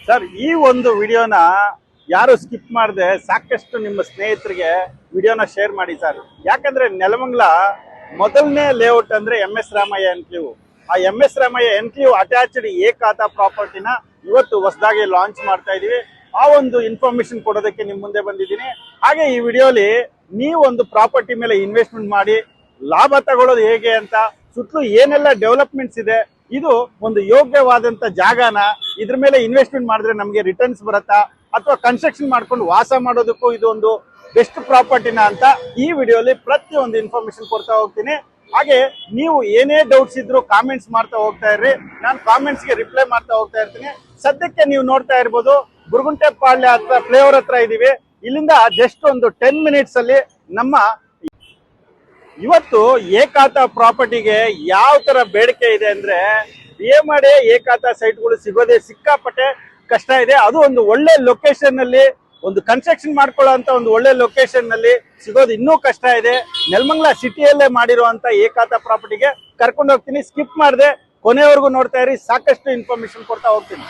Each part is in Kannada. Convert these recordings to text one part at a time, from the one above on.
ಸರ್ ಈ ಒಂದು ವಿಡಿಯೋನ ಯಾರು ಸ್ಕಿಪ್ ಮಾಡದೆ ಸಾಕಷ್ಟು ನಿಮ್ಮ ಸ್ನೇಹಿತರಿಗೆ ವಿಡಿಯೋನ ಶೇರ್ ಮಾಡಿ ಸರ್. ಯಾಕಂದ್ರೆ ನೆಲಮಂಗಲ ಮೊದಲನೇ ಲೇಔಟ್ ಅಂದ್ರೆ MS ರಾಮಯ್ಯ ಎನ್ಕ್ಲೇವ್. ಆ MS ರಾಮಯ್ಯ ಎನ್ಕ್ಲೇವ್ ಅಟ್ಯಾಚ್ಡ್ ಏಕಾತ ಪ್ರಾಪರ್ಟಿನ ಇವತ್ತು ಹೊಸದಾಗಿ ಲಾಂಚ್ ಮಾಡ್ತಾ ಇದೀವಿ. ಆ ಒಂದು ಇನ್ಫಾರ್ಮೇಶನ್ ಕೊಡೋದಕ್ಕೆ ನಿಮ್ಮ ಮುಂದೆ ಬಂದಿದ್ದೀನಿ. ಹಾಗೆ ಈ ವಿಡಿಯೋಲಿ ನೀವು ಒಂದು ಪ್ರಾಪರ್ಟಿ ಮೇಲೆ ಇನ್ವೆಸ್ಟ್ಮೆಂಟ್ ಮಾಡಿ ಲಾಭ ತಗೊಳ್ಳೋದು ಹೇಗೆ ಅಂತ, ಸುತ್ತಲೂ ಏನೆಲ್ಲ ಡೆವಲಪ್ಮೆಂಟ್ಸ್ ಇದೆ, ಇದು ಒಂದು ಯೋಗ್ಯವಾದಂತ ಜಾಗನ, ಇದ್ರ ಮೇಲೆ ಇನ್ವೆಸ್ಟ್ಮೆಂಟ್ ಮಾಡಿದ್ರೆ ನಮಗೆ ರಿಟರ್ನ್ಸ್ ಬರುತ್ತಾ ಅಥವಾ ಕನ್ಸ್ಟ್ರಕ್ಷನ್ ಮಾಡ್ಕೊಂಡು ವಾಸ ಮಾಡೋದಕ್ಕೂ ಇದು ಒಂದು ಬೆಸ್ಟ್ ಪ್ರಾಪರ್ಟಿನ ಅಂತ ಈ ವಿಡಿಯೋಲಿ ಪ್ರತಿಯೊಂದು ಇನ್ಫಾರ್ಮೇಶನ್ ಕೊಡ್ತಾ ಹೋಗ್ತೀನಿ. ಹಾಗೆ ನೀವು ಏನೇ ಡೌಟ್ಸ್ ಇದ್ರು ಕಾಮೆಂಟ್ಸ್ ಮಾಡ್ತಾ ಹೋಗ್ತಾ ಇರ್ರಿ, ನಾನು ಕಾಮೆಂಟ್ಸ್ಗೆ ರಿಪ್ಲೈ ಮಾಡ್ತಾ ಹೋಗ್ತಾ ಇರ್ತೀನಿ. ಸದ್ಯಕ್ಕೆ ನೀವು ನೋಡ್ತಾ ಇರ್ಬೋದು ಬುರುಗುಂಟೆಪಾಳ್ಯ ಹತ್ರ ಫ್ಲೇವರ್ ಹತ್ರ ಇದೀವಿ. ಇಲ್ಲಿಂದ ಜಸ್ಟ್ ಒಂದು 10 ಮಿನಿಟ್ಸ್ ಅಲ್ಲಿ ನಮ್ಮ ಇವತ್ತು ಏಕಾತ ಪ್ರಾಪರ್ಟಿಗೆ ಯಾವ ತರ ಬೇಡಿಕೆ ಇದೆ ಅಂದ್ರೆ, BMD ಏಕಾತ ಸೈಟ್ಗಳು ಸಿಗೋದೇ ಸಿಕ್ಕಾಪಟ್ಟೆ ಕಷ್ಟ ಇದೆ. ಅದು ಒಂದು ಒಳ್ಳೆ ಲೊಕೇಶನ್ ಅಲ್ಲಿ, ಒಂದು ಕನ್ಸ್ಟ್ರಕ್ಷನ್ ಮಾಡ್ಕೊಳ್ಳೋ ಅಂತ ಒಂದು ಒಳ್ಳೆ ಲೊಕೇಶನ್ ನಲ್ಲಿ ಸಿಗೋದು ಇನ್ನೂ ಕಷ್ಟ ಇದೆ. ನೆಲಮಂಗಲ ಸಿಟಿಯಲ್ಲೇ ಮಾಡಿರುವಂತ ಏಕಾತ ಪ್ರಾಪರ್ಟಿಗೆ ಕರ್ಕೊಂಡು ಹೋಗ್ತೀನಿ. ಸ್ಕಿಪ್ ಮಾಡದೆ ಕೊನೆವರೆಗೂ ನೋಡ್ತಾ ಇರಿ, ಸಾಕಷ್ಟು ಇನ್ಫಾರ್ಮೇಶನ್ ಕೊಡ್ತಾ ಹೋಗ್ತೀನಿ.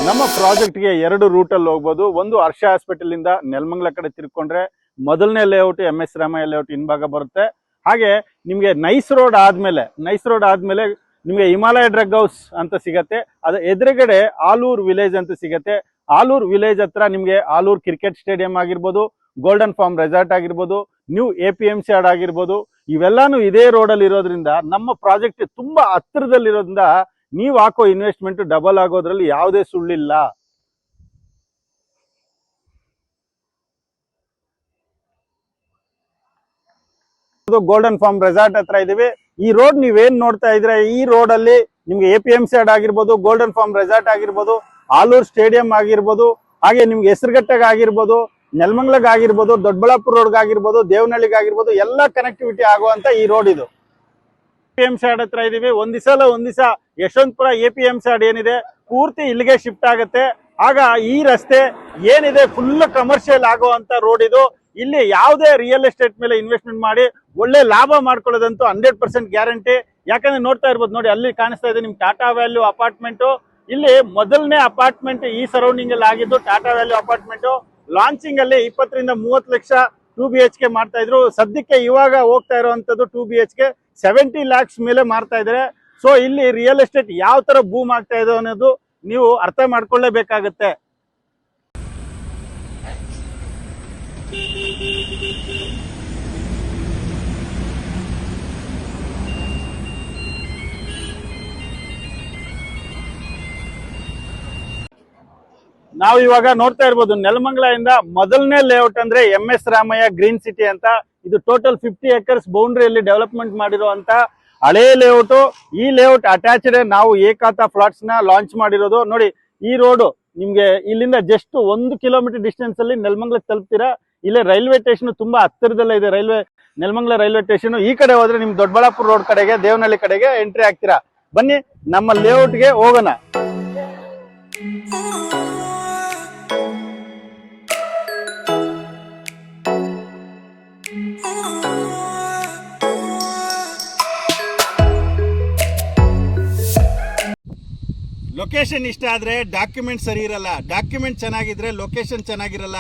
ನಮ್ಮ ಪ್ರಾಜೆಕ್ಟ್ಗೆ 2 ರೂಟಲ್ಲಿ ಹೋಗ್ಬೋದು. ಒಂದು ಹರ್ಷ ಹಾಸ್ಪಿಟಲ್ ಇಂದ ನೆಲಮಂಗಲ ಕಡೆ ತಿರ್ಕೊಂಡ್ರೆ ಮೊದಲನೇ ಲೇಔಟ್ MS ರಾಮಯ್ಯ ಲೇಔಟ್ ಹಿಂಭಾಗ ಬರುತ್ತೆ. ಹಾಗೆ ನಿಮಗೆ ನೈಸ್ ರೋಡ್ ಆದ್ಮೇಲೆ ನಿಮಗೆ ಹಿಮಾಲಯ ಡ್ರಗ್ ಹೌಸ್ ಅಂತ ಸಿಗತ್ತೆ. ಅದು ಎದುರುಗಡೆ ಆಲೂರ್ ವಿಲೇಜ್ ಅಂತ ಸಿಗತ್ತೆ. ಆಲೂರ್ ವಿಲೇಜ್ ಹತ್ರ ನಿಮಗೆ ಆಲೂರ್ ಕ್ರಿಕೆಟ್ ಸ್ಟೇಡಿಯಂ ಆಗಿರ್ಬೋದು, ಗೋಲ್ಡನ್ ಫಾರ್ಮ್ ರೆಸಾರ್ಟ್ ಆಗಿರ್ಬೋದು, ನ್ಯೂ APMC ಯಾರ್ಡ್ ಆಗಿರ್ಬೋದು, ಇವೆಲ್ಲಾನು ಇದೇ ರೋಡಲ್ಲಿ ಇರೋದ್ರಿಂದ ನಮ್ಮ ಪ್ರಾಜೆಕ್ಟ್ ತುಂಬಾ ಹತ್ತಿರದಲ್ಲಿರೋದ್ರಿಂದ ನೀವು ಹಾಕೋ ಇನ್ವೆಸ್ಟ್ಮೆಂಟ್ ಡಬಲ್ ಆಗೋದ್ರಲ್ಲಿ ಯಾವುದೇ ಸುಳ್ಳಿಲ್ಲ. ಗೋಲ್ಡನ್ ಫಾರ್ಮ್ ರೆಸಾರ್ಟ್ ಹತ್ರ ಇದೀವಿ. ಈ ರೋಡ್ ನೀವೇನ್ ನೋಡ್ತಾ ಇದ್ರೆ, ಈ ರೋಡ್ ಅಲ್ಲಿ ನಿಮ್ಗೆ APMC ಯಾರ್ಡ್ ಆಗಿರ್ಬೋದು, ಗೋಲ್ಡನ್ ಫಾರ್ಮ್ ರೆಸಾರ್ಟ್ ಆಗಿರ್ಬೋದು, ಆಲೂರ್ ಸ್ಟೇಡಿಯಂ ಆಗಿರ್ಬೋದು, ಹಾಗೆ ನಿಮ್ಗೆ ಹೆಸರುಘಟ್ಟೆಗೆ ಆಗಿರ್ಬೋದು, ನೆಲಮಂಗಲಗ್ ಆಗಿರ್ಬೋದು, ದೊಡ್ಡಬಳ್ಳಾಪುರ ರೋಡ್ಗೆ ಆಗಿರ್ಬೋದು, ದೇವನಹಳ್ಳಿಗೆ ಆಗಿರ್ಬೋದು, ಎಲ್ಲ ಕನೆಕ್ಟಿವಿಟಿ ಆಗುವಂತ ಈ ರೋಡ್ ಇದು. APMC ಯಾರ್ಡ್ ಹತ್ರ ಇದೀವಿ. ಒಂದ್ ದಿವಸ ಯಶವಂತಪುರ APMC ಯಾರ್ಡ್ ಏನಿದೆ ಪೂರ್ತಿ ಇಲ್ಲಿಗೆ ಶಿಫ್ಟ್ ಆಗುತ್ತೆ. ಆಗ ಈ ರಸ್ತೆ ಏನಿದೆ ಫುಲ್ ಕಮರ್ಷಿಯಲ್ ಆಗುವಂತ ರೋಡ್ ಇದು. ಇಲ್ಲಿ ಯಾವುದೇ ರಿಯಲ್ ಎಸ್ಟೇಟ್ ಮೇಲೆ ಇನ್ವೆಸ್ಟ್ಮೆಂಟ್ ಮಾಡಿ ಒಳ್ಳೆ ಲಾಭ ಮಾಡ್ಕೊಳ್ಳೋದಂತೂ 100% ಗ್ಯಾರಂಟಿ. ಯಾಕಂದ್ರೆ ನೋಡ್ತಾ ಇರ್ಬೋದು ನೋಡಿ, ಅಲ್ಲಿ ಕಾಣಿಸ್ತಾ ಇದೆ ನಿಮ್ ಟಾಟಾ ವ್ಯಾಲ್ಯೂ ಅಪಾರ್ಟ್ಮೆಂಟ್. ಇಲ್ಲಿ ಮೊದಲನೇ ಅಪಾರ್ಟ್ಮೆಂಟ್ ಈ ಸರೌಂಡಿಂಗ್ ಅಲ್ಲಿ ಆಗಿದ್ದು ಟಾಟಾ ವ್ಯಾಲ್ಯೂ ಅಪಾರ್ಟ್ಮೆಂಟ್. ಲಾಂಚಿಂಗ್ ಅಲ್ಲಿ 20 ರಿಂದ 30 ಲಕ್ಷ 2 BHK ಮಾಡ್ತಾ ಇದ್ರು. ಸದ್ಯಕ್ಕೆ ಇವಾಗ ಹೋಗ್ತಾ ಇರುವಂತದ್ದು 2 BHK 70 lakhs ಮೇಲೆ ಮಾರ್ತಾ ಇದ್ದಾರೆ. ಸೊ ಇಲ್ಲಿ ರಿಯಲ್ ಎಸ್ಟೇಟ್ ಯಾವ ತರ ಬೂಮ್ ಆಗ್ತಾ ಇದೆ ಅನ್ನೋದು ನೀವು ಅರ್ಥ ಮಾಡ್ಕೊಳ್ಳೇಬೇಕಾಗತ್ತೆ. ನಾವು ಇವಾಗ ನೋಡ್ತಾ ಇರ್ಬೋದು ನೆಲಮಂಗಲ ಇಂದ ಮೊದಲನೇ ಲೇಔಟ್ ಅಂದ್ರೆ MS ರಾಮಯ್ಯ ಗ್ರೀನ್ ಸಿಟಿ ಅಂತ. ಇದು ಟೋಟಲ್ 50 acres ಬೌಂಡ್ರಿಯಲ್ಲಿ ಡೆವಲಪ್ಮೆಂಟ್ ಮಾಡಿರುವಂತ ಹಳೇ ಲೇಔಟ್. ಈ ಲೇಔಟ್ ಅಟ್ಯಾಚ್ಡ್ ನಾವು ಏಕಾತ ಫ್ಲಾಟ್ಸ್ ನ ಲಾಂಚ್ ಮಾಡಿರೋದು. ನೋಡಿ ಈ ರೋಡ್ ನಿಮ್ಗೆ ಇಲ್ಲಿಂದ ಜಸ್ಟ್ 1 ಕಿಲೋಮೀಟರ್ ಡಿಸ್ಟೆನ್ಸ್ ಅಲ್ಲಿ ನೆಲಮಂಗಲಕ್ಕೆ ತಲುಪ್ತೀರಾ. ಇಲ್ಲೇ ರೈಲ್ವೆ ಸ್ಟೇಷನ್ ತುಂಬಾ ಹತ್ತಿರದಲ್ಲೇ ಇದೆ. Nelamangala railway station. ಈ ಕಡೆ ಹೋದ್ರೆ ನಿಮ್ ದೊಡ್ಡಬಳ್ಳಾಪುರ ರೋಡ್ ಕಡೆಗೆ, ದೇವನಹಳ್ಳಿ ಕಡೆಗೆ ಎಂಟ್ರಿ ಆಗ್ತೀರಾ. ಬನ್ನಿ ನಮ್ಮ ಲೇಔಟ್ಗೆ ಹೋಗೋಣ. ಲೊಕೇಶನ್ ಇಷ್ಟ ಆದ್ರೆ ಡಾಕ್ಯುಮೆಂಟ್ ಸರಿ ಇರಲ್ಲ, ಡಾಕ್ಯುಮೆಂಟ್ ಚೆನ್ನಾಗಿದ್ರೆ ಲೊಕೇಶನ್ ಚೆನ್ನಾಗಿರಲ್ಲ.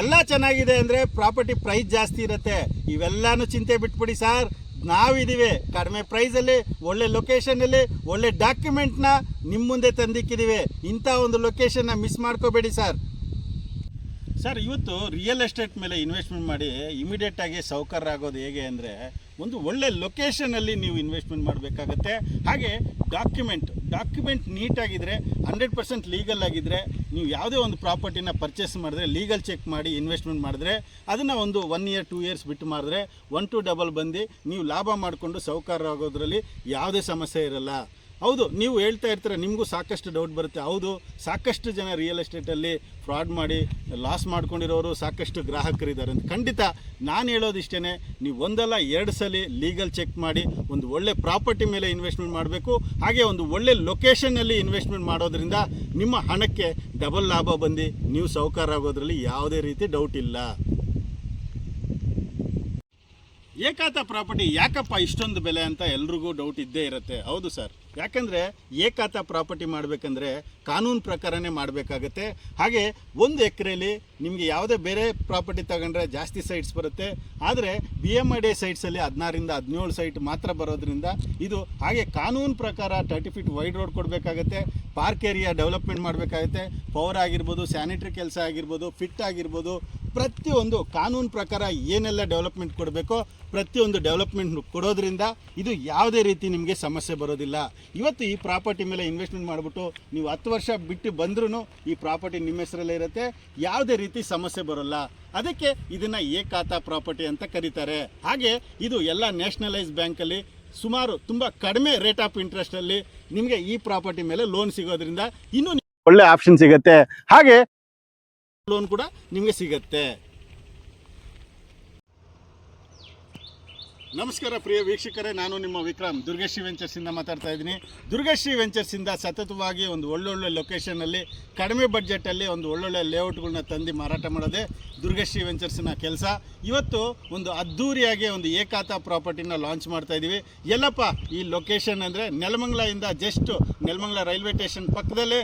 ಎಲ್ಲ ಚೆನ್ನಾಗಿದೆ ಅಂದ್ರೆ ಪ್ರಾಪರ್ಟಿ ಪ್ರೈಸ್ ಜಾಸ್ತಿ ಇರುತ್ತೆ. ಇವೆಲ್ಲಾನು ಚಿಂತೆ ಬಿಟ್ಬಿಡಿ ಸರ್, ನಾವಿದೀವಿ ಕಡಿಮೆ ಪ್ರೈಸಲ್ಲಿ, ಒಳ್ಳೆ ಲೊಕೇಶನಲ್ಲಿ, ಒಳ್ಳೆ ಡಾಕ್ಯುಮೆಂಟ್ನ ನಿಮ್ಮ ಮುಂದೆ ತಂದಿಕ್ಕಿದ್ದೀವಿ. ಇಂಥ ಒಂದು ಲೊಕೇಶನ್ನ ಮಿಸ್ ಮಾಡ್ಕೋಬೇಡಿ ಸರ್. ಸರ್, ಇವತ್ತು ರಿಯಲ್ ಎಸ್ಟೇಟ್ ಮೇಲೆ ಇನ್ವೆಸ್ಟ್ಮೆಂಟ್ ಮಾಡಿ ಇಮಿಡಿಯೇಟ್ ಆಗಿ ಸಾಹುಕಾರ ಆಗೋದು ಹೇಗೆ ಅಂದರೆ, ಒಂದು ಒಳ್ಳೆ ಲೊಕೇಶನಲ್ಲಿ ನೀವು ಇನ್ವೆಸ್ಟ್ಮೆಂಟ್ ಮಾಡಬೇಕಾಗತ್ತೆ. ಹಾಗೆ ಡಾಕ್ಯುಮೆಂಟ್ ನೀಟಾಗಿದ್ದರೆ, 100% ಲೀಗಲ್ ಆಗಿದ್ದರೆ, ನೀವು ಯಾವುದೇ ಒಂದು ಪ್ರಾಪರ್ಟಿನ ಪರ್ಚೇಸ್ ಮಾಡಿದ್ರೆ ಲೀಗಲ್ ಚೆಕ್ ಮಾಡಿ ಇನ್ವೆಸ್ಟ್ಮೆಂಟ್ ಮಾಡಿದ್ರೆ, ಅದನ್ನು ಒಂದು 1 year 2 years ಬಿಟ್ಟು ಮಾಡಿದ್ರೆ 1 to double ಬಂದು ನೀವು ಲಾಭ ಮಾಡಿಕೊಂಡು ಸಾಹುಕಾರ ಆಗೋದ್ರಲ್ಲಿ ಯಾವುದೇ ಸಮಸ್ಯೆ ಇರಲ್ಲ. ಹೌದು, ನೀವು ಹೇಳ್ತಾ ಇರ್ತೀರ, ನಿಮಗೂ ಸಾಕಷ್ಟು ಡೌಟ್ ಬರುತ್ತೆ. ಹೌದು, ಸಾಕಷ್ಟು ಜನ ರಿಯಲ್ ಎಸ್ಟೇಟಲ್ಲಿ ಫ್ರಾಡ್ ಮಾಡಿ ಲಾಸ್ ಮಾಡ್ಕೊಂಡಿರೋರು ಸಾಕಷ್ಟು ಗ್ರಾಹಕರಿದ್ದಾರೆ ಅಂತ. ಖಂಡಿತ ನಾನು ಹೇಳೋದಿಷ್ಟೇ, ನೀವು ಒಂದಲ್ಲ 2 ಸಲ ಲೀಗಲ್ ಚೆಕ್ ಮಾಡಿ ಒಂದು ಒಳ್ಳೆ ಪ್ರಾಪರ್ಟಿ ಮೇಲೆ ಇನ್ವೆಸ್ಟ್ಮೆಂಟ್ ಮಾಡಬೇಕು. ಹಾಗೆ ಒಂದು ಒಳ್ಳೆ ಲೊಕೇಶನ್ನಲ್ಲಿ ಇನ್ವೆಸ್ಟ್ಮೆಂಟ್ ಮಾಡೋದ್ರಿಂದ ನಿಮ್ಮ ಹಣಕ್ಕೆ ಡಬಲ್ ಲಾಭ ಬಂದು ನೀವು ಸಾಹುಕಾರ ಆಗೋದ್ರಲ್ಲಿ ಯಾವುದೇ ರೀತಿ ಡೌಟ್ ಇಲ್ಲ. ಏಕಾತ ಪ್ರಾಪರ್ಟಿ ಯಾಕಪ್ಪ ಇಷ್ಟೊಂದು ಬೆಲೆ ಅಂತ ಎಲ್ರಿಗೂ ಡೌಟ್ ಇದ್ದೇ ಇರುತ್ತೆ. ಹೌದು ಸರ್, ಯಾಕಂದರೆ ಏಕಾತ ಪ್ರಾಪರ್ಟಿ ಮಾಡಬೇಕಂದ್ರೆ ಕಾನೂನು ಪ್ರಕಾರನೇ ಮಾಡಬೇಕಾಗತ್ತೆ. ಹಾಗೆ 1 ಎಕರೆಯಲ್ಲಿ ನಿಮಗೆ ಯಾವುದೇ ಬೇರೆ ಪ್ರಾಪರ್ಟಿ ತಗೊಂಡ್ರೆ ಜಾಸ್ತಿ ಸೈಟ್ಸ್ ಬರುತ್ತೆ. ಆದರೆ BMID ಸೈಟ್ಸಲ್ಲಿ 16ರಿಂದ 17 ಸೈಟ್ ಮಾತ್ರ ಬರೋದ್ರಿಂದ ಇದು. ಹಾಗೆ ಕಾನೂನು ಪ್ರಕಾರ 30 feet ವೈಡ್ ರೋಡ್ ಕೊಡಬೇಕಾಗತ್ತೆ, ಪಾರ್ಕ್ ಏರಿಯಾ ಡೆವಲಪ್ಮೆಂಟ್ ಮಾಡಬೇಕಾಗತ್ತೆ, ಪವರ್ ಆಗಿರ್ಬೋದು, ಸ್ಯಾನಿಟ್ರಿ ಕೆಲಸ ಆಗಿರ್ಬೋದು, ಫಿಟ್ ಆಗಿರ್ಬೋದು, ಪ್ರತಿಯೊಂದು ಕಾನೂನು ಪ್ರಕಾರ ಏನೆಲ್ಲ ಡೆವಲಪ್ಮೆಂಟ್ ಕೊಡಬೇಕೋ ಪ್ರತಿಯೊಂದು ಡೆವಲಪ್ಮೆಂಟ್ ಕೊಡೋದ್ರಿಂದ ಇದು ಯಾವುದೇ ರೀತಿ ನಿಮಗೆ ಸಮಸ್ಯೆ ಬರೋದಿಲ್ಲ. ಇವತ್ತು ಈ ಪ್ರಾಪರ್ಟಿ ಮೇಲೆ ಇನ್ವೆಸ್ಟ್ಮೆಂಟ್ ಮಾಡಿಬಿಟ್ಟು ನೀವು 10 ವರ್ಷ ಬಿಟ್ಟು ಬಂದ್ರೂ ಈ ಪ್ರಾಪರ್ಟಿ ನಿಮ್ಮ ಹೆಸರಲ್ಲೇ ಇರುತ್ತೆ, ಯಾವುದೇ ರೀತಿ ಸಮಸ್ಯೆ ಬರೋಲ್ಲ. ಅದಕ್ಕೆ ಇದನ್ನು ಏಕಾತ ಪ್ರಾಪರ್ಟಿ ಅಂತ ಕರೀತಾರೆ. ಹಾಗೆ ಇದು ಎಲ್ಲ ನ್ಯಾಷನಲೈಸ್ ಬ್ಯಾಂಕಲ್ಲಿ ಸುಮಾರು ತುಂಬ ಕಡಿಮೆ ರೇಟ್ ಆಫ್ ಇಂಟ್ರೆಸ್ಟಲ್ಲಿ ನಿಮಗೆ ಈ ಪ್ರಾಪರ್ಟಿ ಮೇಲೆ ಲೋನ್ ಸಿಗೋದ್ರಿಂದ ಇನ್ನೂ ಒಳ್ಳೆ ಆಪ್ಷನ್ ಸಿಗುತ್ತೆ. ಹಾಗೆ ಲೋನ್ ಕೂಡ ನಿಮಗೆ ಸಿಗುತ್ತೆ. ನಮಸ್ಕಾರ ಪ್ರಿಯ ವೀಕ್ಷಕರೇ, ನಾನು ನಿಮ್ಮ ವಿಕ್ರಮ್ ದುರ್ಗಶ್ರೀ ವೆಂಚರ್ಸಿಂದ ಮಾತಾಡ್ತಾ ಇದ್ದೀನಿ. ದುರ್ಗಶ್ರೀ ವೆಂಚರ್ಸಿಂದ ಸತತವಾಗಿ ಒಂದು ಒಳ್ಳೊಳ್ಳೆ ಲೊಕೇಶನಲ್ಲಿ ಕಡಿಮೆ ಬಡ್ಜೆಟಲ್ಲಿ ಒಂದು ಒಳ್ಳೊಳ್ಳೆ ಲೇಔಟ್ಗಳನ್ನ ತಂದು ಮಾರಾಟ ಮಾಡೋದೇ ದುರ್ಗಶ್ರೀ ವೆಂಚರ್ಸಿನ ಕೆಲಸ. ಇವತ್ತು ಒಂದು ಅದ್ಧೂರಿಯಾಗಿ ಒಂದು ಏಕಾತ ಪ್ರಾಪರ್ಟಿನ ಲಾಂಚ್ ಮಾಡ್ತಾ ಇದ್ದೀವಿ. ಎಲ್ಲಪ್ಪ ಈ ಲೊಕೇಶನ್ ಅಂದರೆ ನೆಲಮಂಗಲದಿಂದ ಜಸ್ಟ್ ನೆಲಮಂಗಲ ರೈಲ್ವೆ ಸ್ಟೇಷನ್ ಪಕ್ಕದಲ್ಲೇ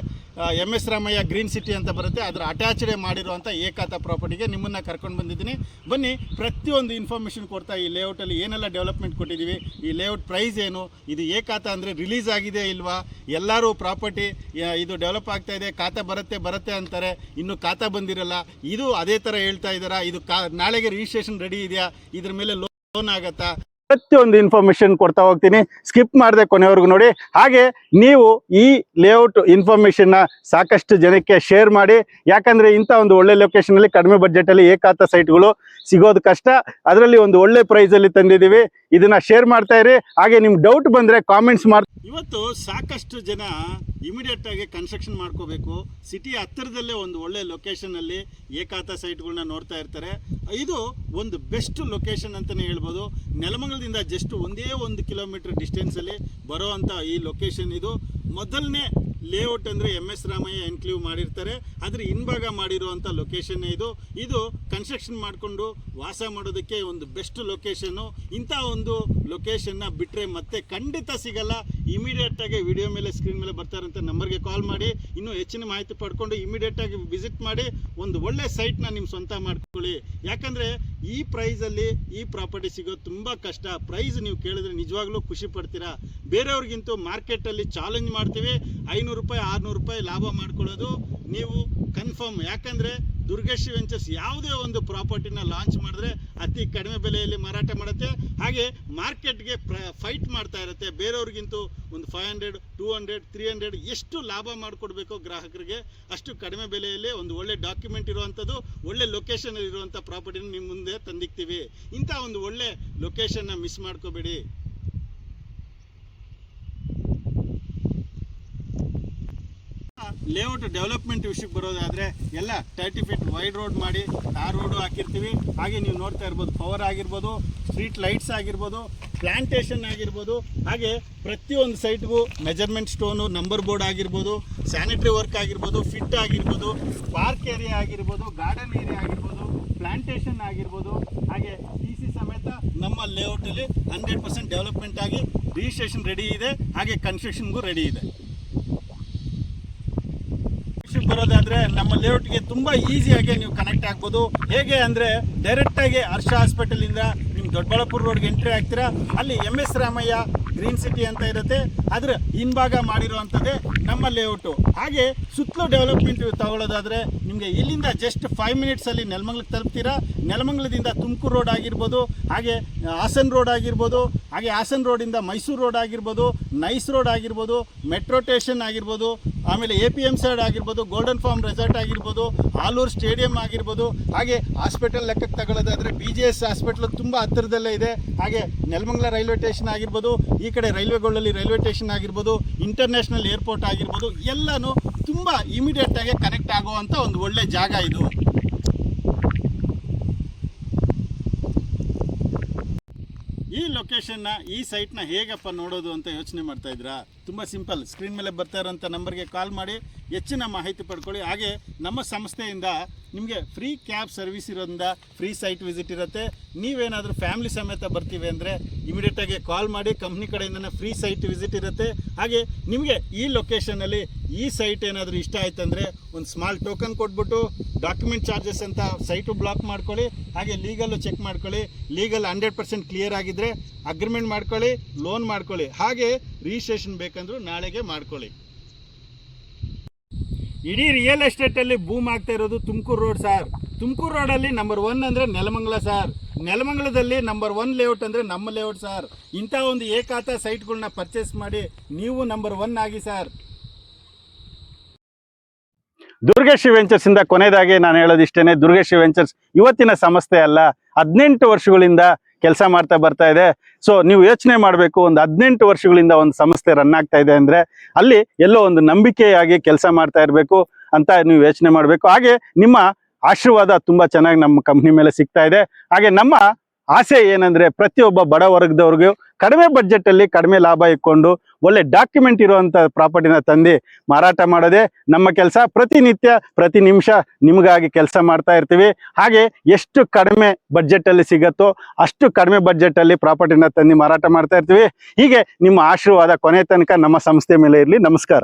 MS ರಾಮಯ್ಯ ಗ್ರೀನ್ ಸಿಟಿ ಅಂತ ಬರುತ್ತೆ, ಅದರ ಅಟ್ಯಾಚ್ಡೇ ಮಾಡಿರುವಂಥ ಏಕಾತ ಪ್ರಾಪರ್ಟಿಗೆ ನಿಮ್ಮನ್ನು ಕರ್ಕೊಂಡು ಬಂದಿದ್ದೀನಿ. ಬನ್ನಿ, ಪ್ರತಿಯೊಂದು ಇನ್ಫಾರ್ಮೇಷನ್ ಕೊಡ್ತಾ ಈ ಲೇಔಟಲ್ಲಿ ಏನೆಲ್ಲ ಡೆವಲಪ್ಮೆಂಟ್ ಕೊಟ್ಟಿದ್ದೀವಿ, ಈ ಲೇಔಟ್ ಪ್ರೈಸ್ ಏನು, ಇದು ಏಕಾತ ಅಂದರೆ ರಿಲೀಸ್ ಆಗಿದೆ ಇಲ್ವಾ, ಎಲ್ಲರೂ ಪ್ರಾಪರ್ಟಿ ಇದು ಡೆವಲಪ್ ಆಗ್ತಾ ಇದೆ, ಖಾತಾ ಬರುತ್ತೆ ಅಂತಾರೆ, ಇನ್ನೂ ಖಾತಾ ಬಂದಿರಲ್ಲ. ಇದು ಅದೇ ಥರ ಹೇಳ್ತಾ ಇದ್ದಾರಾ, ಇದು ನಾಳೆಗೆ ರಿಜಿಸ್ಟ್ರೇಷನ್ ರೆಡಿ ಇದೆಯಾ, ಇದ್ರ ಮೇಲೆ ಲೋನ್ ಆಗತ್ತಾ, ಪ್ರತಿಯೊಂದು ಇನ್ಫಾರ್ಮೇಷನ್ ಕೊಡ್ತಾ ಹೋಗ್ತೀನಿ. ಸ್ಕಿಪ್ ಮಾಡದೆ ಕೊನೆವರೆಗೂ ನೋಡಿ. ಹಾಗೆ ನೀವು ಈ ಲೇಔಟ್ ಇನ್ಫಾರ್ಮೇಷನ್ನ ಸಾಕಷ್ಟು ಜನಕ್ಕೆ ಶೇರ್ ಮಾಡಿ. ಯಾಕಂದರೆ ಇಂಥ ಒಂದು ಒಳ್ಳೆ ಲೊಕೇಶನಲ್ಲಿ ಕಡಿಮೆ ಬಡ್ಜೆಟಲ್ಲಿ ಏಕಾತ ಸೈಟ್ಗಳು ಸಿಗೋದು ಕಷ್ಟ. ಅದರಲ್ಲಿ ಒಂದು ಒಳ್ಳೆ ಪ್ರೈಸಲ್ಲಿ ತಂದಿದ್ದೀವಿ, ಇದನ್ನು ಶೇರ್ ಮಾಡ್ತಾ ಇರಿ. ಹಾಗೆ ನಿಮ್ಗೆ ಡೌಟ್ ಬಂದರೆ ಕಾಮೆಂಟ್ಸ್ ಮಾಡಿ. ಇವತ್ತು ಸಾಕಷ್ಟು ಜನ ಇಮಿಡಿಯೇಟ್ ಆಗಿ ಕನ್ಸ್ಟ್ರಕ್ಷನ್ ಮಾಡ್ಕೋಬೇಕು, ಸಿಟಿ ಹತ್ತಿರದಲ್ಲೇ ಒಂದು ಒಳ್ಳೆ ಲೊಕೇಶನಲ್ಲಿ ಏಕಾತ ಸೈಟ್ಗಳನ್ನ ನೋಡ್ತಾ ಇರ್ತಾರೆ. ಇದು ಒಂದು ಬೆಸ್ಟ್ ಲೊಕೇಶನ್ ಅಂತಲೇ ಹೇಳ್ಬೋದು. ನೆಲಮಂಗಲದಿಂದ ಜಸ್ಟ್ 1 ಕಿಲೋಮೀಟರ್ ಡಿಸ್ಟೆನ್ಸಲ್ಲಿ ಬರೋವಂಥ ಈ ಲೊಕೇಶನ್ ಇದು. ಮೊದಲನೇ ಲೇಔಟ್ ಅಂದರೆ MS ರಾಮಯ್ಯ ಎನ್ಕ್ಲೇವ್ ಮಾಡಿರ್ತಾರೆ, ಅದ್ರ ಹಿಂಭಾಗ ಮಾಡಿರುವಂಥ ಲೊಕೇಶನ್ನೇ ಇದು. ಇದು ಕನ್ಸ್ಟ್ರಕ್ಷನ್ ಮಾಡಿಕೊಂಡು ವಾಸ ಮಾಡೋದಕ್ಕೆ ಒಂದು ಬೆಸ್ಟ್ ಲೊಕೇಶನ್ನು. ಇಂಥ ಒಂದು ಲೊಕೇಶನ್ನ ಬಿಟ್ಟರೆ ಮತ್ತೆ ಖಂಡಿತ ಸಿಗಲ್ಲ. ಇಮಿಡಿಯೇಟಾಗಿ ವಿಡಿಯೋ ಮೇಲೆ ಸ್ಕ್ರೀನ್ ಮೇಲೆ ಬರ್ತಾರಂಥ ನಂಬರ್ಗೆ ಕಾಲ್ ಮಾಡಿ ಇನ್ನೂ ಹೆಚ್ಚಿನ ಮಾಹಿತಿ ಪಡ್ಕೊಂಡು ಇಮಿಡಿಯೇಟಾಗಿ ವಿಸಿಟ್ ಮಾಡಿ ಒಂದು ಒಳ್ಳೆ ಸೈಟ್ನ ನಿಮ್ಮ ಸ್ವಂತ ಮಾಡ್ಕೊಳ್ಳಿ. ಯಾಕಂದರೆ ಈ ಪ್ರೈಸಲ್ಲಿ ಈ ಪ್ರಾಪರ್ಟಿ ಸಿಗೋದು ತುಂಬ ಕಷ್ಟ. ಪ್ರೈಸ್ ನೀವು ಕೇಳಿದ್ರೆ ನಿಜವಾಗ್ಲೂ ಖುಷಿ ಪಡ್ತೀರಾ. ಬೇರೆಯವ್ರಿಗಿಂತೂ ಮಾರ್ಕೆಟಲ್ಲಿ ಚಾಲೆಂಜ್ ಮಾಡ್ತೀವಿ, 500 ರೂಪಾಯಿ 600 ರೂಪಾಯಿ ಲಾಭ ಮಾಡ್ಕೊಳ್ಳೋದು ನೀವು ಕನ್ಫರ್ಮ್. ಯಾಕಂದರೆ ದುರ್ಗಶ್ರೀ ವೆಂಚರ್ಸ್ ಯಾವುದೇ ಒಂದು ಪ್ರಾಪರ್ಟಿನ ಲಾಂಚ್ ಮಾಡಿದ್ರೆ ಅತಿ ಕಡಿಮೆ ಬೆಲೆಯಲ್ಲಿ ಮಾರಾಟ ಮಾಡುತ್ತೆ. ಹಾಗೆ ಮಾರ್ಕೆಟ್ಗೆ ಫೈಟ್ ಮಾಡ್ತಾ ಇರುತ್ತೆ. ಬೇರೆಯವ್ರಿಗಿಂತೂ ಒಂದು 500 200 300 ಎಷ್ಟು ಲಾಭ ಮಾಡಿಕೊಡ್ಬೇಕೋ ಗ್ರಾಹಕರಿಗೆ ಅಷ್ಟು ಕಡಿಮೆ ಬೆಲೆಯಲ್ಲಿ ಒಂದು ಒಳ್ಳೆ ಡಾಕ್ಯುಮೆಂಟ್ ಇರುವಂಥದ್ದು, ಒಳ್ಳೆ ಲೊಕೇಶನಲ್ಲಿ ಇರುವಂಥ ಪ್ರಾಪರ್ಟಿನ ನಿಮ್ಮ ಮುಂದೆ ತಂದಿಕ್ತೀವಿ. ಇಂಥ ಒಂದು ಒಳ್ಳೆ ಲೊಕೇಶನ್ನ ಮಿಸ್ ಮಾಡ್ಕೋಬೇಡಿ. ಲೇಔಟ್ ಡೆವಲಪ್ಮೆಂಟ್ ವಿಷಯಕ್ಕೆ ಬರೋದಾದರೆ ಎಲ್ಲ 30 feet ವೈಡ್ ರೋಡ್ ಮಾಡಿ ಟಾರ್ ರೋಡು ಹಾಕಿರ್ತೀವಿ. ಹಾಗೆ ನೀವು ನೋಡ್ತಾ ಇರ್ಬೋದು, ಪವರ್ ಆಗಿರ್ಬೋದು, ಸ್ಟ್ರೀಟ್ ಲೈಟ್ಸ್ ಆಗಿರ್ಬೋದು, ಪ್ಲಾಂಟೇಶನ್ ಆಗಿರ್ಬೋದು, ಹಾಗೆ ಪ್ರತಿಯೊಂದು ಸೈಟ್ಗೂ ಮೆಜರ್ಮೆಂಟ್ ಸ್ಟೋನು, ನಂಬರ್ ಬೋರ್ಡ್ ಆಗಿರ್ಬೋದು, ಸ್ಯಾನಿಟ್ರಿ ವರ್ಕ್ ಆಗಿರ್ಬೋದು, ಫಿಟ್ ಆಗಿರ್ಬೋದು, ಪಾರ್ಕ್ ಏರಿಯಾ ಆಗಿರ್ಬೋದು, ಗಾರ್ಡನ್ ಏರಿಯಾ ಆಗಿರ್ಬೋದು, ಪ್ಲಾಂಟೇಶನ್ ಆಗಿರ್ಬೋದು, ಹಾಗೆ TC ಸಮೇತ ನಮ್ಮ ಲೇಔಟಲ್ಲಿ 100% ಡೆವಲಪ್ಮೆಂಟ್ ಆಗಿ ರಿಜಿಸ್ಟ್ರೇಷನ್ ರೆಡಿ ಇದೆ. ಹಾಗೆ ಕನ್ಸ್ಟ್ರಕ್ಷನ್ಗೂ ರೆಡಿ ಇದೆ. ಬರೋದಾದ್ರೆ ನಮ್ಮ ಲೇಔಟ್ಗೆ ತುಂಬ ಈಸಿಯಾಗಿ ನೀವು ಕನೆಕ್ಟ್ ಆಗ್ಬೋದು. ಹೇಗೆ ಅಂದರೆ ಡೈರೆಕ್ಟಾಗಿ ಹರ್ಷ ಹಾಸ್ಪಿಟಲಿಂದ ನಿಮ್ಮ ದೊಡ್ಡಬಳ್ಳಾಪುರ ರೋಡ್ಗೆ ಎಂಟ್ರಿ ಆಗ್ತೀರಾ, ಅಲ್ಲಿ MS ರಾಮಯ್ಯ ಗ್ರೀನ್ ಸಿಟಿ ಅಂತ ಇರುತ್ತೆ, ಅದರ ಹಿಂಭಾಗ ಮಾಡಿರುವಂಥದ್ದೇ ನಮ್ಮ ಲೇಔಟು. ಹಾಗೆ ಸುತ್ತಲೂ ಡೆವಲಪ್ಮೆಂಟ್ ತಗೊಳ್ಳೋದಾದರೆ ನಿಮಗೆ ಇಲ್ಲಿಂದ ಜಸ್ಟ್ 5 ಮಿನಿಟ್ಸಲ್ಲಿ ನೆಲಮಂಗಲಕ್ಕೆ ತಲುಪ್ತೀರಾ. ನೆಲಮಂಗಲದಿಂದ ತುಮಕೂರು ರೋಡ್ ಆಗಿರ್ಬೋದು, ಹಾಗೆ ಹಾಸನ್ ರೋಡ್ ಆಗಿರ್ಬೋದು, ಹಾಗೆ ಹಾಸನ್ ರೋಡಿಂದ ಮೈಸೂರು ರೋಡ್ ಆಗಿರ್ಬೋದು, ನೈಸ್ ರೋಡ್ ಆಗಿರ್ಬೋದು, ಮೆಟ್ರೋ ಸ್ಟೇಷನ್ ಆಗಿರ್ಬೋದು, ಆಮೇಲೆ APMC ಆಗಿರ್ಬೋದು, ಗೋಲ್ಡನ್ ಫಾರ್ಮ್ ರೆಸಾರ್ಟ್ ಆಗಿರ್ಬೋದು, ಆಲೂರು ಸ್ಟೇಡಿಯಂ ಆಗಿರ್ಬೋದು, ಹಾಗೆ ಹಾಸ್ಪಿಟಲ್ ಲೆಕ್ಕಕ್ಕೆ ತಗೊಳ್ಳೋದಾದರೆ BGS ಹಾಸ್ಪಿಟ್ಲ್ ತುಂಬ ಹತ್ತಿರದಲ್ಲೇ ಇದೆ. ಹಾಗೆ ನೆಲಮಂಗಲ ರೈಲ್ವೆ ಸ್ಟೇಷನ್ ಆಗಿರ್ಬೋದು, ಈ ಕಡೆ ರೈಲ್ವೆಗಳಲ್ಲಿ ರೈಲ್ವೆ ಸ್ಟೇಷನ್ ಆಗಿರ್ಬೋದು, ಇಂಟರ್ನ್ಯಾಷನಲ್ ಏರ್ಪೋರ್ಟ್ ಆಗಿರ್ಬೋದು, ಎಲ್ಲನೂ ತುಂಬ ಇಮಿಡಿಯೇಟಾಗಿ ಕನೆಕ್ಟ್ ಆಗುವಂಥ ಒಂದು ಒಳ್ಳೆ ಜಾಗ ಇದು. ಈ ಲೊಕೇಶನ್ನ, ಈ ಸೈಟ್ನ ಹೇಗಪ್ಪ ನೋಡೋದು ಅಂತ ಯೋಚನೆ ಮಾಡ್ತಾ ಇದ್ರಾ? ತುಂಬ ಸಿಂಪಲ್. ಸ್ಕ್ರೀನ್ ಮೇಲೆ ಬರ್ತಾ ಇರೋಂಥ ನಂಬರ್ಗೆ ಕಾಲ್ ಮಾಡಿ ಹೆಚ್ಚಿನ ಮಾಹಿತಿ ಪಡ್ಕೊಳ್ಳಿ. ಹಾಗೆ ನಮ್ಮ ಸಂಸ್ಥೆಯಿಂದ ನಿಮಗೆ ಫ್ರೀ ಕ್ಯಾಬ್ ಸರ್ವಿಸ್ ಇರೋದ್ರಿಂದ ಫ್ರೀ ಸೈಟ್ ವಿಸಿಟ್ ಇರುತ್ತೆ. ನೀವೇನಾದರೂ ಫ್ಯಾಮಿಲಿ ಸಮೇತ ಬರ್ತೀವಿ ಅಂದರೆ ಇಮಿಡಿಯೇಟಾಗಿ ಕಾಲ್ ಮಾಡಿ, ಕಂಪ್ನಿ ಕಡೆಯಿಂದನೇ ಫ್ರೀ ಸೈಟ್ ವಿಸಿಟ್ ಇರುತ್ತೆ. ಹಾಗೆ ನಿಮಗೆ ಈ ಲೊಕೇಶನಲ್ಲಿ ಈ ಸೈಟ್ ಏನಾದರೂ ಇಷ್ಟ ಆಯ್ತಂದರೆ ಒಂದು ಸ್ಮಾಲ್ ಟೋಕನ್ ಕೊಟ್ಬಿಟ್ಟು ಡಾಕ್ಯುಮೆಂಟ್ ಚಾರ್ಜಸ್ ಅಂತ ಸೈಟು ಬ್ಲಾಕ್ ಮಾಡ್ಕೊಳ್ಳಿ. ಹಾಗೆ ಲೀಗಲ್ಲು ಚೆಕ್ ಮಾಡ್ಕೊಳ್ಳಿ. ಲೀಗಲ್ 100% ಕ್ಲಿಯರ್ ಆಗಿದ್ದರೆ ಅಗ್ರಿಮೆಂಟ್ ಮಾಡ್ಕೊಳ್ಳಿ, ಲೋನ್ ಮಾಡ್ಕೊಳ್ಳಿ. ಹಾಗೆ ರಿಜಿಸ್ಟ್ರೇಷನ್ ಬೇಕಂದ್ರೂ ನಾಳೆಗೆ ಮಾಡ್ಕೊಳ್ಳಿ. ಇಡೀ ರಿಯಲ್ ಎಸ್ಟೇಟಲ್ಲಿ ಬೂಮ್ ಆಗ್ತಾ ಇರೋದು ತುಮಕೂರು ರೋಡ್ ಸರ್. ತುಮಕೂರು ರೋಡಲ್ಲಿ ನಂಬರ್ 1 ಅಂದರೆ ನೆಲಮಂಗಲ ಸರ್. ನೆಲಮಂಗಲದಲ್ಲಿ ನಂಬರ್ 1 ಲೇಔಟ್ ಅಂದರೆ ನಮ್ಮ ಲೇಔಟ್ ಸರ್. ಇಂಥ ಒಂದು ಏಕಾತ ಸೈಟ್ಗಳನ್ನ ಪರ್ಚೇಸ್ ಮಾಡಿ ನೀವು ನಂಬರ್ 1 ಆಗಿ ಸರ್. ದುರ್ಗೇಶ್ ವೆಂಚರ್ಸ್ ಇಂದ ಕೊನೆಯದಾಗಿ ನಾನು ಹೇಳೋದಿಷ್ಟೇನೆ, ದುರ್ಗೇಶ್ ವೆಂಚರ್ಸ್ ಇವತ್ತಿನ ಸಂಸ್ಥೆ ಅಲ್ಲ, 18 ವರ್ಷಗಳಿಂದ ಕೆಲಸ ಮಾಡ್ತಾ ಬರ್ತಾ ಇದೆ. ಸೊ ನೀವು ಯೋಚನೆ ಮಾಡಬೇಕು, ಒಂದು 18 ವರ್ಷಗಳಿಂದ ಒಂದು ಸಂಸ್ಥೆ ರನ್ ಆಗ್ತಾ ಇದೆ ಅಂದರೆ ಅಲ್ಲಿ ಎಲ್ಲೋ ಒಂದು ನಂಬಿಕೆಯಾಗಿ ಕೆಲಸ ಮಾಡ್ತಾ ಇರಬೇಕು ಅಂತ ನೀವು ಯೋಚನೆ ಮಾಡಬೇಕು. ಹಾಗೆ ನಿಮ್ಮ ಆಶೀರ್ವಾದ ತುಂಬ ಚೆನ್ನಾಗಿ ನಮ್ಮ ಕಂಪ್ನಿ ಮೇಲೆ ಸಿಗ್ತಾ ಇದೆ. ಹಾಗೆ ನಮ್ಮ ಆಸೆ ಏನಂದರೆ ಪ್ರತಿಯೊಬ್ಬ ಬಡ ವರ್ಗದವ್ರಿಗೂ ಕಡಿಮೆ ಬಡ್ಜೆಟಲ್ಲಿ ಕಡಿಮೆ ಲಾಭ ಇಟ್ಕೊಂಡು ಒಳ್ಳೆ ಡಾಕ್ಯುಮೆಂಟ್ ಇರುವಂಥ ಪ್ರಾಪರ್ಟಿನ ತಂದು ಮಾರಾಟ ಮಾಡೋದೇ ನಮ್ಮ ಕೆಲಸ. ಪ್ರತಿನಿತ್ಯ ಪ್ರತಿ ನಿಮಿಷ ನಿಮಗಾಗಿ ಕೆಲಸ ಮಾಡ್ತಾ ಇರ್ತೀವಿ. ಹಾಗೆ ಎಷ್ಟು ಕಡಿಮೆ ಬಡ್ಜೆಟಲ್ಲಿ ಸಿಗುತ್ತೋ ಅಷ್ಟು ಕಡಿಮೆ ಬಡ್ಜೆಟಲ್ಲಿ ಪ್ರಾಪರ್ಟಿನ ತಂದು ಮಾರಾಟ ಮಾಡ್ತಾ ಇರ್ತೀವಿ. ಹೀಗೆ ನಿಮ್ಮ ಆಶೀರ್ವಾದ ಕೊನೆ ತನಕ ನಮ್ಮ ಸಂಸ್ಥೆ ಮೇಲೆ ಇರಲಿ. ನಮಸ್ಕಾರ.